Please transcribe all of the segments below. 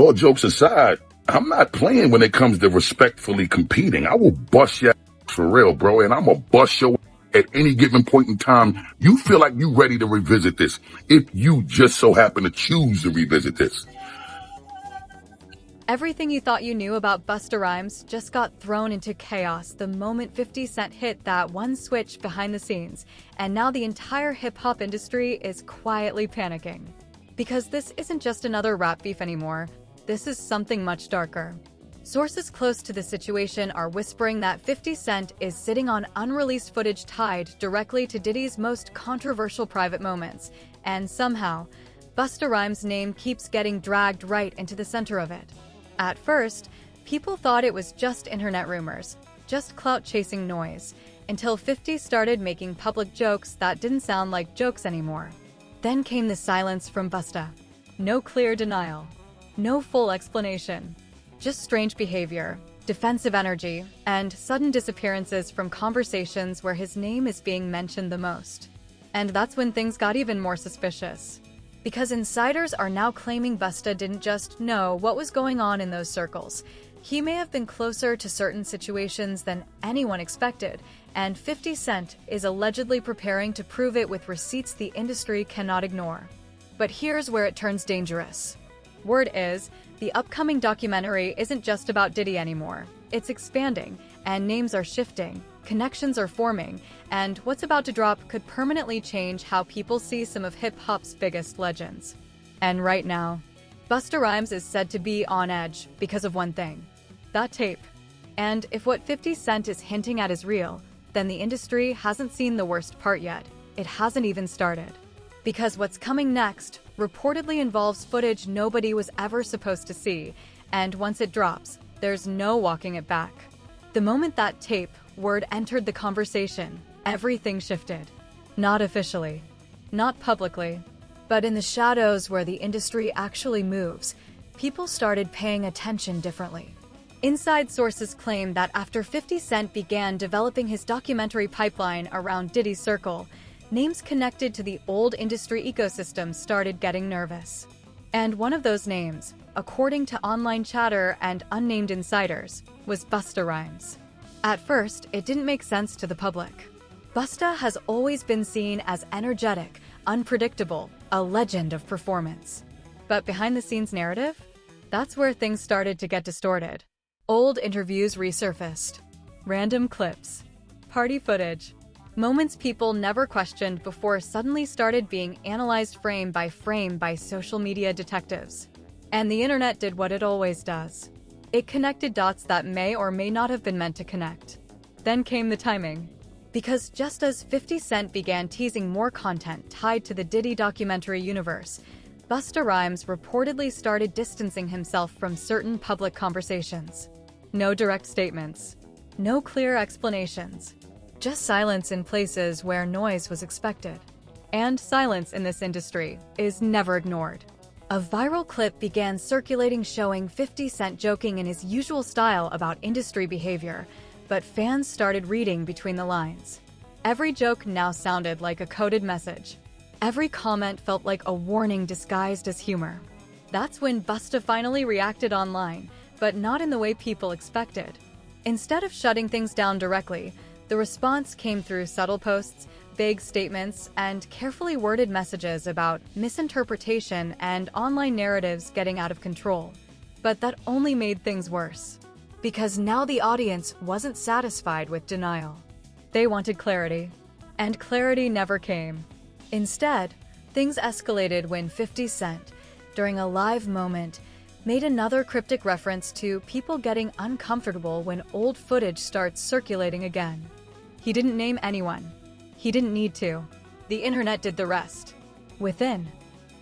All jokes aside, I'm not playing when it comes to respectfully competing. I will bust your ass for real, bro, and I'm gonna bust your ass at any given point in time. You feel like you ready to revisit this if you just so happen to choose to revisit this. Everything you thought you knew about Busta Rhymes just got thrown into chaos the moment 50 Cent hit that one switch behind the scenes, and now the entire hip-hop industry is quietly panicking. Because this isn't just another rap beef anymore, this is something much darker. Sources close to the situation are whispering that 50 Cent is sitting on unreleased footage tied directly to Diddy's most controversial private moments, and somehow, Busta Rhymes' name keeps getting dragged right into the center of it. At first, people thought it was just internet rumors, just clout-chasing noise, until 50 started making public jokes that didn't sound like jokes anymore. Then came the silence from Busta. No clear denial. No full explanation. Just strange behavior, defensive energy, and sudden disappearances from conversations where his name is being mentioned the most. And that's when things got even more suspicious. Because insiders are now claiming Busta didn't just know what was going on in those circles. He may have been closer to certain situations than anyone expected, and 50 Cent is allegedly preparing to prove it with receipts the industry cannot ignore. But here's where it turns dangerous. Word is, the upcoming documentary isn't just about Diddy anymore. It's expanding, and names are shifting, connections are forming, and what's about to drop could permanently change how people see some of hip-hop's biggest legends. And right now, Busta Rhymes is said to be on edge because of one thing: that tape. And if what 50 Cent is hinting at is real, then the industry hasn't seen the worst part yet. It hasn't even started. Because what's coming next reportedly involves footage nobody was ever supposed to see, and once it drops, there's no walking it back. The moment that tape word entered the conversation, everything shifted. Not officially, not publicly, but in the shadows where the industry actually moves, people started paying attention differently. Inside sources claim that after 50 Cent began developing his documentary pipeline around Diddy's circle, names connected to the old industry ecosystem started getting nervous. And one of those names, according to online chatter and unnamed insiders, was Busta Rhymes. At first, it didn't make sense to the public. Busta has always been seen as energetic, unpredictable, a legend of performance. But behind-the-scenes narrative? That's where things started to get distorted. Old interviews resurfaced. Random clips. Party footage. Moments people never questioned before suddenly started being analyzed frame by social media detectives. And the internet did what it always does. It connected dots that may or may not have been meant to connect. Then came the timing. Because just as 50 Cent began teasing more content tied to the Diddy documentary universe, Busta Rhymes reportedly started distancing himself from certain public conversations. No direct statements. No clear explanations. Just silence in places where noise was expected. And silence in this industry is never ignored. A viral clip began circulating showing 50 Cent joking in his usual style about industry behavior, but fans started reading between the lines. Every joke now sounded like a coded message. Every comment felt like a warning disguised as humor. That's when Busta finally reacted online, but not in the way people expected. Instead of shutting things down directly, the response came through subtle posts, vague statements, and carefully worded messages about misinterpretation and online narratives getting out of control. But that only made things worse. Because now the audience wasn't satisfied with denial. They wanted clarity. And clarity never came. Instead, things escalated when 50 Cent, during a live moment, made another cryptic reference to people getting uncomfortable when old footage starts circulating again. He didn't name anyone. He didn't need to. The internet did the rest. Within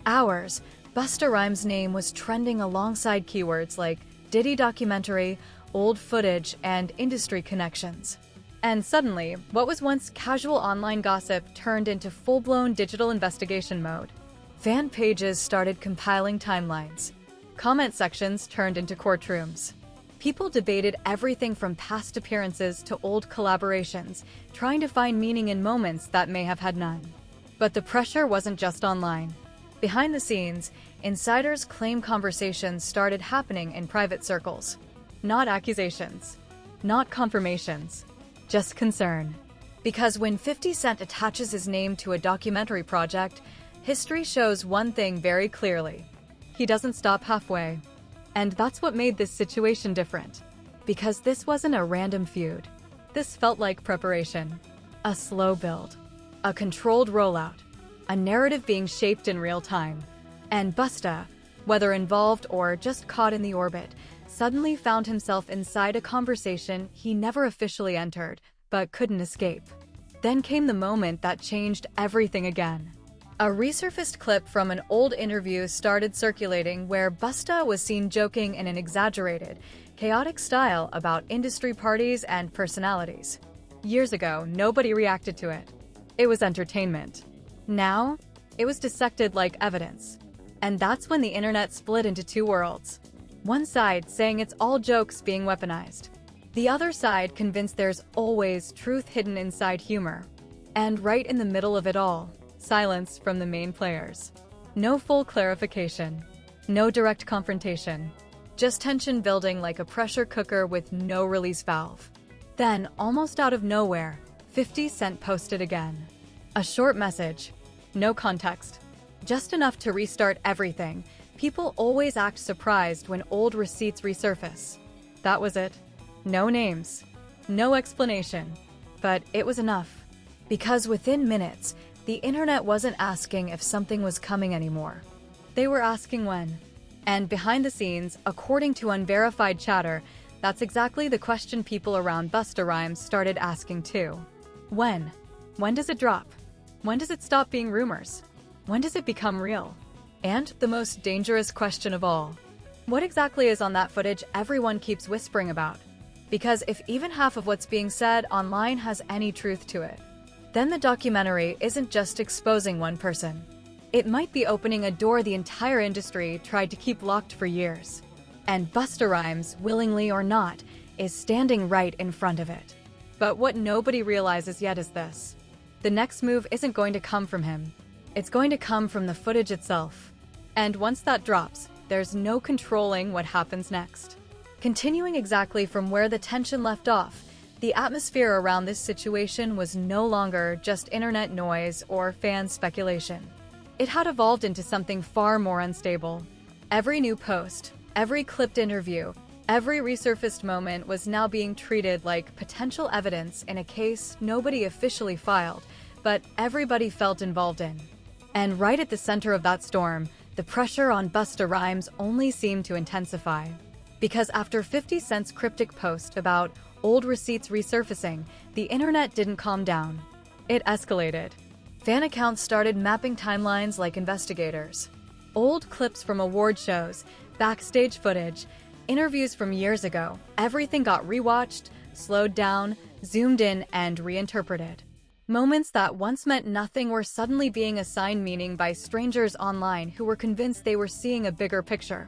hours, Busta Rhymes' name was trending alongside keywords like Diddy documentary, old footage, and industry connections. And suddenly, what was once casual online gossip turned into full-blown digital investigation mode. Fan pages started compiling timelines. Comment sections turned into courtrooms. People debated everything from past appearances to old collaborations, trying to find meaning in moments that may have had none. But the pressure wasn't just online. Behind the scenes, insiders claim conversations started happening in private circles. Not accusations, not confirmations, just concern. Because when 50 Cent attaches his name to a documentary project, history shows one thing very clearly. He doesn't stop halfway. And that's what made this situation different. Because this wasn't a random feud. This felt like preparation. A slow build. A controlled rollout. A narrative being shaped in real time. And Busta, whether involved or just caught in the orbit, suddenly found himself inside a conversation he never officially entered, but couldn't escape. Then came the moment that changed everything again. A resurfaced clip from an old interview started circulating where Busta was seen joking in an exaggerated, chaotic style about industry parties and personalities. Years ago, nobody reacted to it. It was entertainment. Now, it was dissected like evidence. And that's when the internet split into two worlds. One side saying it's all jokes being weaponized. The other side convinced there's always truth hidden inside humor. And right in the middle of it all, silence from the main players. No full clarification. No direct confrontation. Just tension building like a pressure cooker with no release valve. Then, almost out of nowhere, 50 Cent posted again. A short message. No context. Just enough to restart everything. People always act surprised when old receipts resurface. That was it. No names. No explanation. But it was enough. Because within minutes, the internet wasn't asking if something was coming anymore. They were asking when. And behind the scenes, according to unverified chatter, that's exactly the question people around Busta Rhymes started asking too. When? When does it drop? When does it stop being rumors? When does it become real? And the most dangerous question of all, what exactly is on that footage everyone keeps whispering about? Because if even half of what's being said online has any truth to it, then the documentary isn't just exposing one person. It might be opening a door the entire industry tried to keep locked for years. And Busta Rhymes, willingly or not, is standing right in front of it. But what nobody realizes yet is this. The next move isn't going to come from him. It's going to come from the footage itself. And once that drops, there's no controlling what happens next. Continuing exactly from where the tension left off, the atmosphere around this situation was no longer just internet noise or fan speculation. It had evolved into something far more unstable. Every new post, every clipped interview, every resurfaced moment was now being treated like potential evidence in a case nobody officially filed, but everybody felt involved in. And right at the center of that storm, the pressure on Busta Rhymes only seemed to intensify. Because after 50 Cent's cryptic post about old receipts resurfacing, the internet didn't calm down. It escalated. Fan accounts started mapping timelines like investigators. Old clips from award shows, backstage footage, interviews from years ago, everything got rewatched, slowed down, zoomed in, and reinterpreted. Moments that once meant nothing were suddenly being assigned meaning by strangers online who were convinced they were seeing a bigger picture.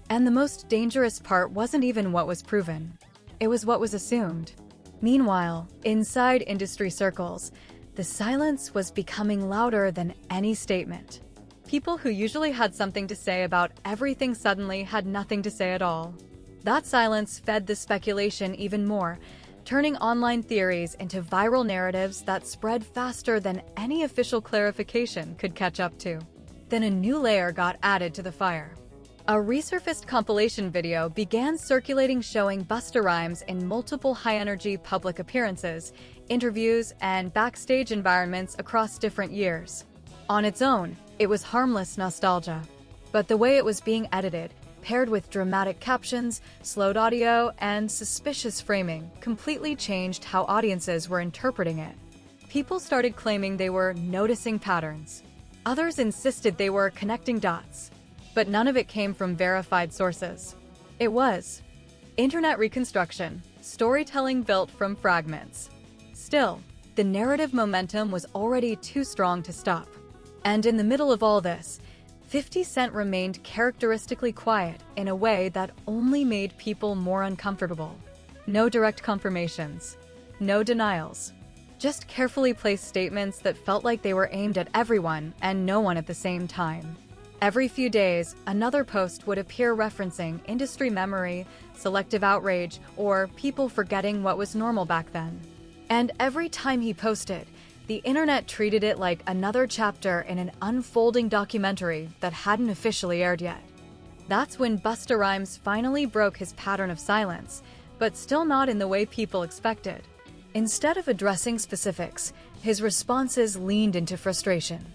And the most dangerous part wasn't even what was proven. It was what was assumed. Meanwhile, inside industry circles, the silence was becoming louder than any statement. People who usually had something to say about everything suddenly had nothing to say at all. That silence fed the speculation even more, turning online theories into viral narratives that spread faster than any official clarification could catch up to. Then a new layer got added to the fire. A resurfaced compilation video began circulating showing Busta Rhymes in multiple high-energy public appearances, interviews, and backstage environments across different years. On its own, it was harmless nostalgia. But the way it was being edited, paired with dramatic captions, slowed audio, and suspicious framing, completely changed how audiences were interpreting it. People started claiming they were noticing patterns. Others insisted they were connecting dots. But none of it came from verified sources. It was internet reconstruction, storytelling built from fragments. Still, the narrative momentum was already too strong to stop. And in the middle of all this, 50 Cent remained characteristically quiet in a way that only made people more uncomfortable. No direct confirmations, no denials, just carefully placed statements that felt like they were aimed at everyone and no one at the same time. Every few days, another post would appear referencing industry memory, selective outrage, or people forgetting what was normal back then. And every time he posted, the internet treated it like another chapter in an unfolding documentary that hadn't officially aired yet. That's when Busta Rhymes finally broke his pattern of silence, but still not in the way people expected. Instead of addressing specifics, his responses leaned into frustration.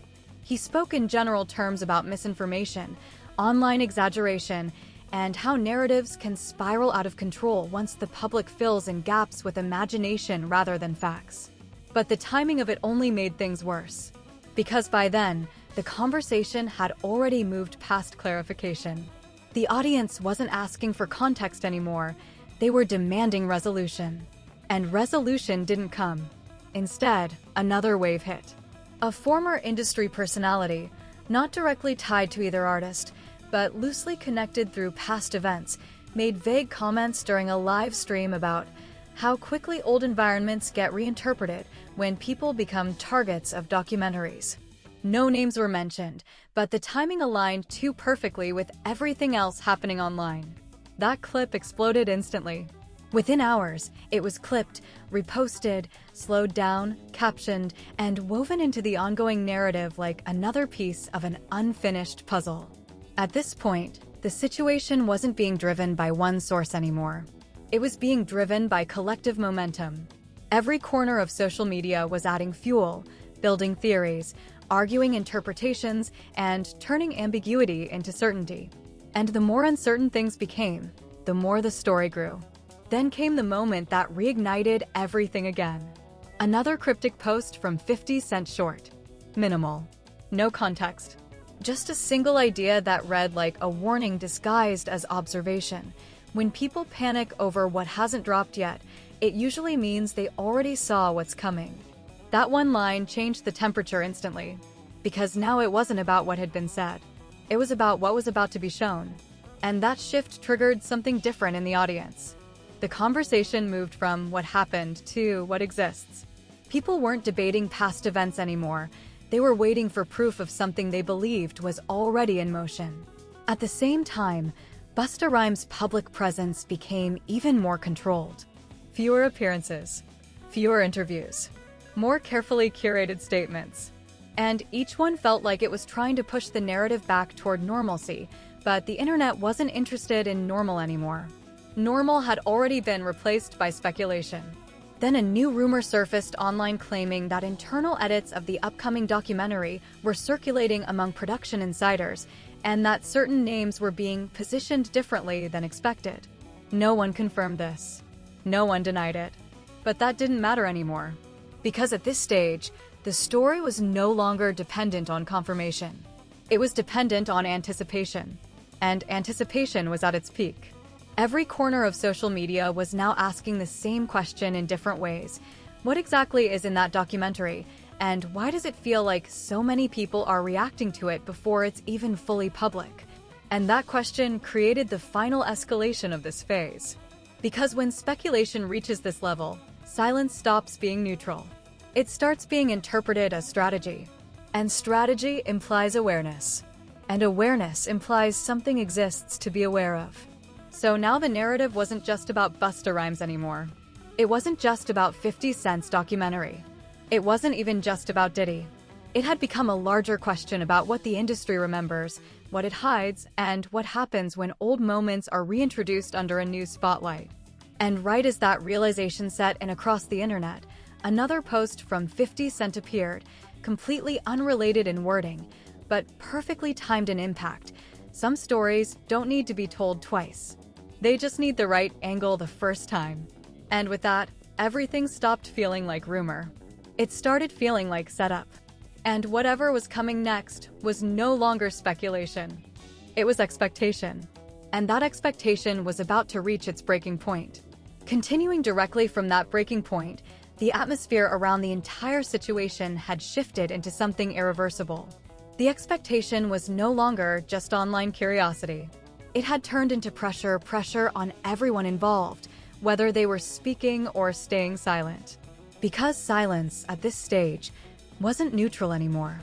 He spoke in general terms about misinformation, online exaggeration, and how narratives can spiral out of control once the public fills in gaps with imagination rather than facts. But the timing of it only made things worse, because by then, the conversation had already moved past clarification. The audience wasn't asking for context anymore, they were demanding resolution. And resolution didn't come. Instead, another wave hit. A former industry personality, not directly tied to either artist, but loosely connected through past events, made vague comments during a live stream about how quickly old environments get reinterpreted when people become targets of documentaries. No names were mentioned, but the timing aligned too perfectly with everything else happening online. That clip exploded instantly. Within hours, it was clipped, reposted, slowed down, captioned, and woven into the ongoing narrative like another piece of an unfinished puzzle. At this point, the situation wasn't being driven by one source anymore. It was being driven by collective momentum. Every corner of social media was adding fuel, building theories, arguing interpretations, and turning ambiguity into certainty. And the more uncertain things became, the more the story grew. Then came the moment that reignited everything again. Another cryptic post from 50 Cent Short. Minimal. No context. Just a single idea that read like a warning disguised as observation. When people panic over what hasn't dropped yet, it usually means they already saw what's coming. That one line changed the temperature instantly, because now it wasn't about what had been said. It was about what was about to be shown. And that shift triggered something different in the audience. The conversation moved from what happened to what exists. People weren't debating past events anymore. They were waiting for proof of something they believed was already in motion. At the same time, Busta Rhymes' public presence became even more controlled. Fewer appearances, fewer interviews, more carefully curated statements. And each one felt like it was trying to push the narrative back toward normalcy, but the internet wasn't interested in normal anymore. Normal had already been replaced by speculation. Then a new rumor surfaced online claiming that internal edits of the upcoming documentary were circulating among production insiders, and that certain names were being positioned differently than expected. No one confirmed this. No one denied it. But that didn't matter anymore. Because at this stage, the story was no longer dependent on confirmation. It was dependent on anticipation. And anticipation was at its peak. Every corner of social media was now asking the same question in different ways. What exactly is in that documentary? And why does it feel like so many people are reacting to it before it's even fully public? And that question created the final escalation of this phase. Because when speculation reaches this level, silence stops being neutral. It starts being interpreted as strategy. And strategy implies awareness. And awareness implies something exists to be aware of. So now the narrative wasn't just about Busta Rhymes anymore. It wasn't just about 50 Cent's documentary. It wasn't even just about Diddy. It had become a larger question about what the industry remembers, what it hides, and what happens when old moments are reintroduced under a new spotlight. And right as that realization set in across the internet, another post from 50 Cent appeared, completely unrelated in wording, but perfectly timed in impact. Some stories don't need to be told twice. They just need the right angle the first time. And with that, everything stopped feeling like rumor. It started feeling like setup. And whatever was coming next was no longer speculation. It was expectation. And that expectation was about to reach its breaking point. Continuing directly from that breaking point, the atmosphere around the entire situation had shifted into something irreversible. The expectation was no longer just online curiosity. It had turned into pressure on everyone involved, whether they were speaking or staying silent. Because silence, at this stage, wasn't neutral anymore.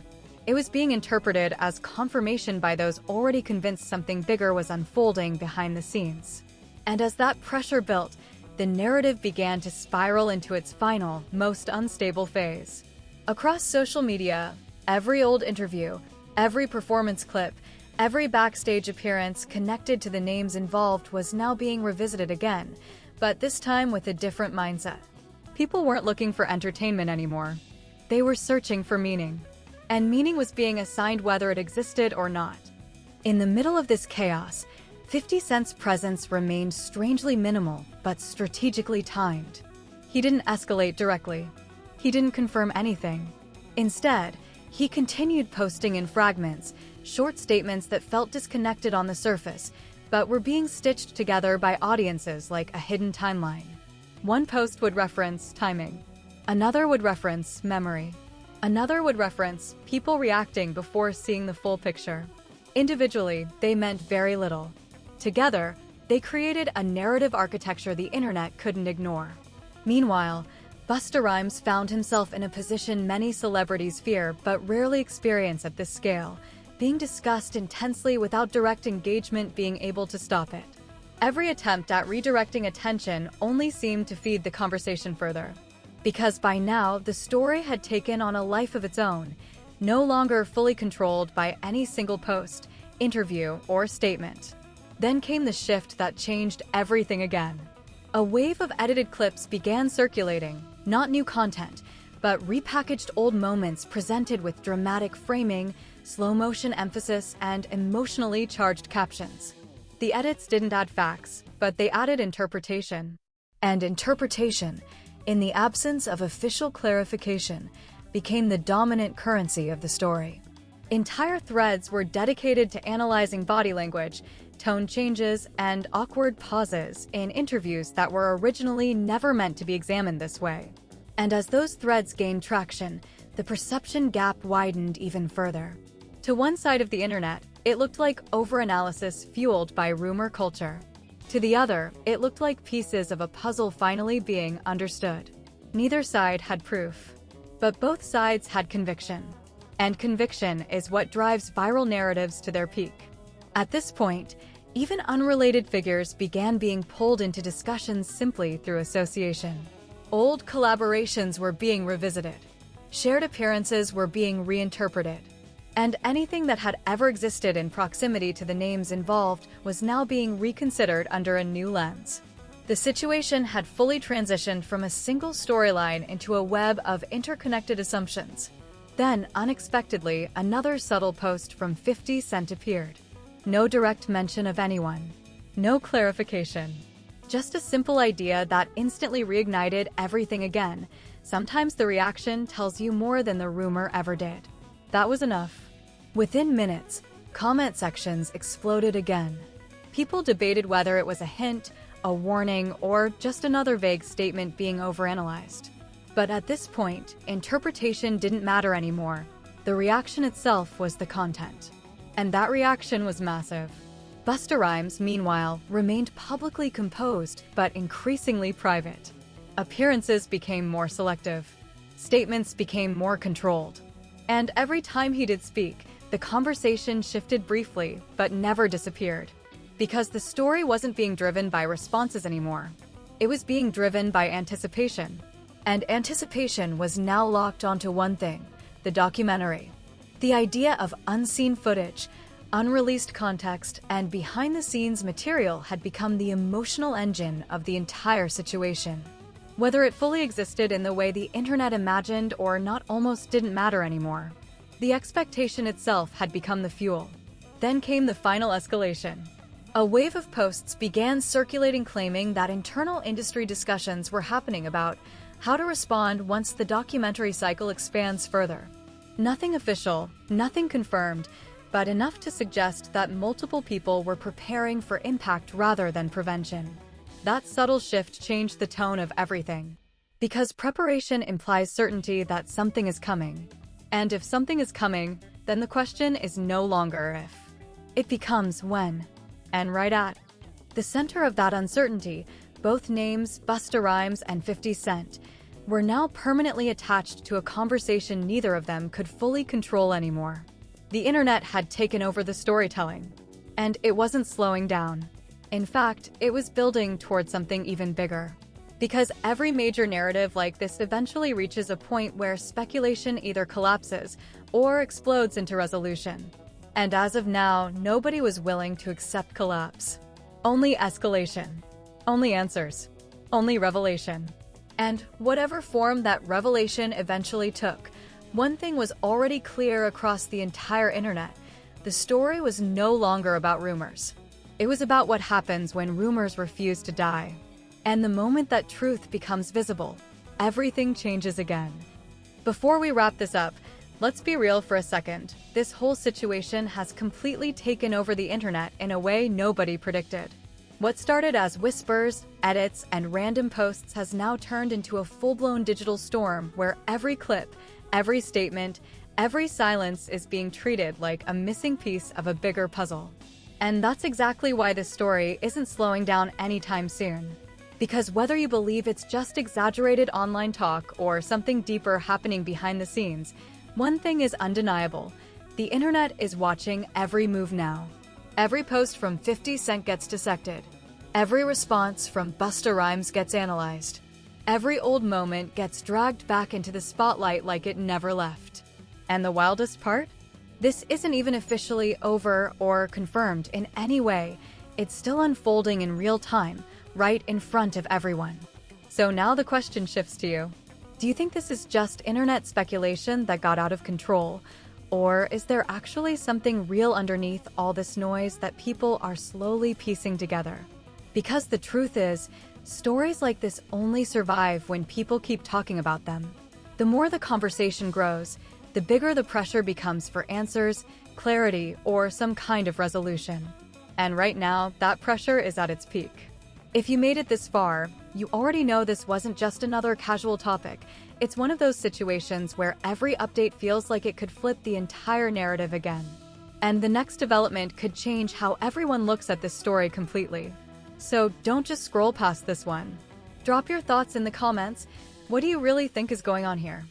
It was being interpreted as confirmation by those already convinced something bigger was unfolding behind the scenes. And as that pressure built, the narrative began to spiral into its final, most unstable phase. Across social media, every old interview, every performance clip, every backstage appearance connected to the names involved was now being revisited again, but this time with a different mindset. People weren't looking for entertainment anymore. They were searching for meaning. And meaning was being assigned whether it existed or not. In the middle of this chaos, 50 Cent's presence remained strangely minimal, but strategically timed. He didn't escalate directly. He didn't confirm anything. Instead, he continued posting in fragments, short statements that felt disconnected on the surface, but were being stitched together by audiences like a hidden timeline. One post would reference timing. Another would reference memory. Another would reference people reacting before seeing the full picture. Individually, they meant very little. Together, they created a narrative architecture the internet couldn't ignore. Meanwhile, Busta Rhymes found himself in a position many celebrities fear but rarely experience at this scale, being discussed intensely without direct engagement being able to stop it. Every attempt at redirecting attention only seemed to feed the conversation further. Because by now, the story had taken on a life of its own, no longer fully controlled by any single post, interview, or statement. Then came the shift that changed everything again. A wave of edited clips began circulating, not new content, but repackaged old moments presented with dramatic framing, slow-motion emphasis, and emotionally charged captions. The edits didn't add facts, but they added interpretation. And interpretation, in the absence of official clarification, became the dominant currency of the story. Entire threads were dedicated to analyzing body language, tone changes, and awkward pauses in interviews that were originally never meant to be examined this way. And as those threads gained traction, the perception gap widened even further. To one side of the internet, it looked like overanalysis fueled by rumor culture. To the other, it looked like pieces of a puzzle finally being understood. Neither side had proof, but both sides had conviction. And conviction is what drives viral narratives to their peak. At this point, even unrelated figures began being pulled into discussions simply through association. Old collaborations were being revisited. Shared appearances were being reinterpreted. And anything that had ever existed in proximity to the names involved was now being reconsidered under a new lens. The situation had fully transitioned from a single storyline into a web of interconnected assumptions. Then, unexpectedly, another subtle post from 50 Cent appeared. No direct mention of anyone. No clarification. Just a simple idea that instantly reignited everything again. Sometimes the reaction tells you more than the rumor ever did. That was enough. Within minutes, comment sections exploded again. People debated whether it was a hint, a warning, or just another vague statement being overanalyzed. But at this point, interpretation didn't matter anymore. The reaction itself was the content. And that reaction was massive. Busta Rhymes, meanwhile, remained publicly composed but increasingly private. Appearances became more selective. Statements became more controlled. And every time he did speak, the conversation shifted briefly but never disappeared. Because the story wasn't being driven by responses anymore. It was being driven by anticipation. And anticipation was now locked onto one thing: the documentary. The idea of unseen footage, unreleased context, and behind-the-scenes material had become the emotional engine of the entire situation. Whether it fully existed in the way the internet imagined or not almost didn't matter anymore. The expectation itself had become the fuel. Then came the final escalation. A wave of posts began circulating claiming that internal industry discussions were happening about how to respond once the documentary cycle expands further. Nothing official, nothing confirmed, but enough to suggest that multiple people were preparing for impact rather than prevention. That subtle shift changed the tone of everything. Because preparation implies certainty that something is coming. And if something is coming, then the question is no longer if. It becomes when. And right at the center of that uncertainty, both names, Busta Rhymes and 50 Cent, were now permanently attached to a conversation neither of them could fully control anymore. The internet had taken over the storytelling, and it wasn't slowing down. In fact, it was building towards something even bigger. Because every major narrative like this eventually reaches a point where speculation either collapses or explodes into resolution. And as of now, nobody was willing to accept collapse. Only escalation. Only answers. Only revelation. And whatever form that revelation eventually took, one thing was already clear across the entire internet. The story was no longer about rumors. It was about what happens when rumors refuse to die. And the moment that truth becomes visible, everything changes again. Before we wrap this up, let's be real for a second. This whole situation has completely taken over the internet in a way nobody predicted. What started as whispers, edits, and random posts has now turned into a full-blown digital storm where every clip, every statement, every silence is being treated like a missing piece of a bigger puzzle. And that's exactly why this story isn't slowing down anytime soon. Because whether you believe it's just exaggerated online talk or something deeper happening behind the scenes, one thing is undeniable. The internet is watching every move now. Every post from 50 Cent gets dissected. Every response from Busta Rhymes gets analyzed. Every old moment gets dragged back into the spotlight like it never left. And the wildest part? This isn't even officially over or confirmed in any way. It's still unfolding in real time, right in front of everyone. So now the question shifts to you. Do you think this is just internet speculation that got out of control? Or is there actually something real underneath all this noise that people are slowly piecing together? Because the truth is, stories like this only survive when people keep talking about them. The more the conversation grows, the bigger the pressure becomes for answers, clarity, or some kind of resolution. And right now, that pressure is at its peak. If you made it this far, you already know this wasn't just another casual topic. It's one of those situations where every update feels like it could flip the entire narrative again. And the next development could change how everyone looks at this story completely. So don't just scroll past this one. Drop your thoughts in the comments. What do you really think is going on here?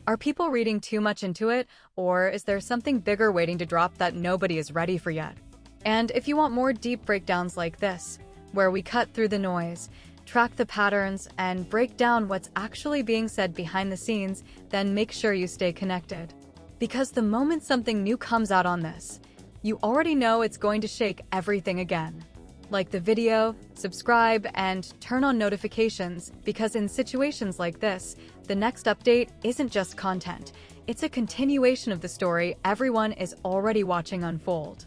Are people reading too much into it, or is there something bigger waiting to drop that nobody is ready for yet? And if you want more deep breakdowns like this, where we cut through the noise, track the patterns, and break down what's actually being said behind the scenes, then make sure you stay connected. Because the moment something new comes out on this, you already know it's going to shake everything again. Like the video, subscribe, and turn on notifications, because in situations like this, the next update isn't just content, it's a continuation of the story everyone is already watching unfold.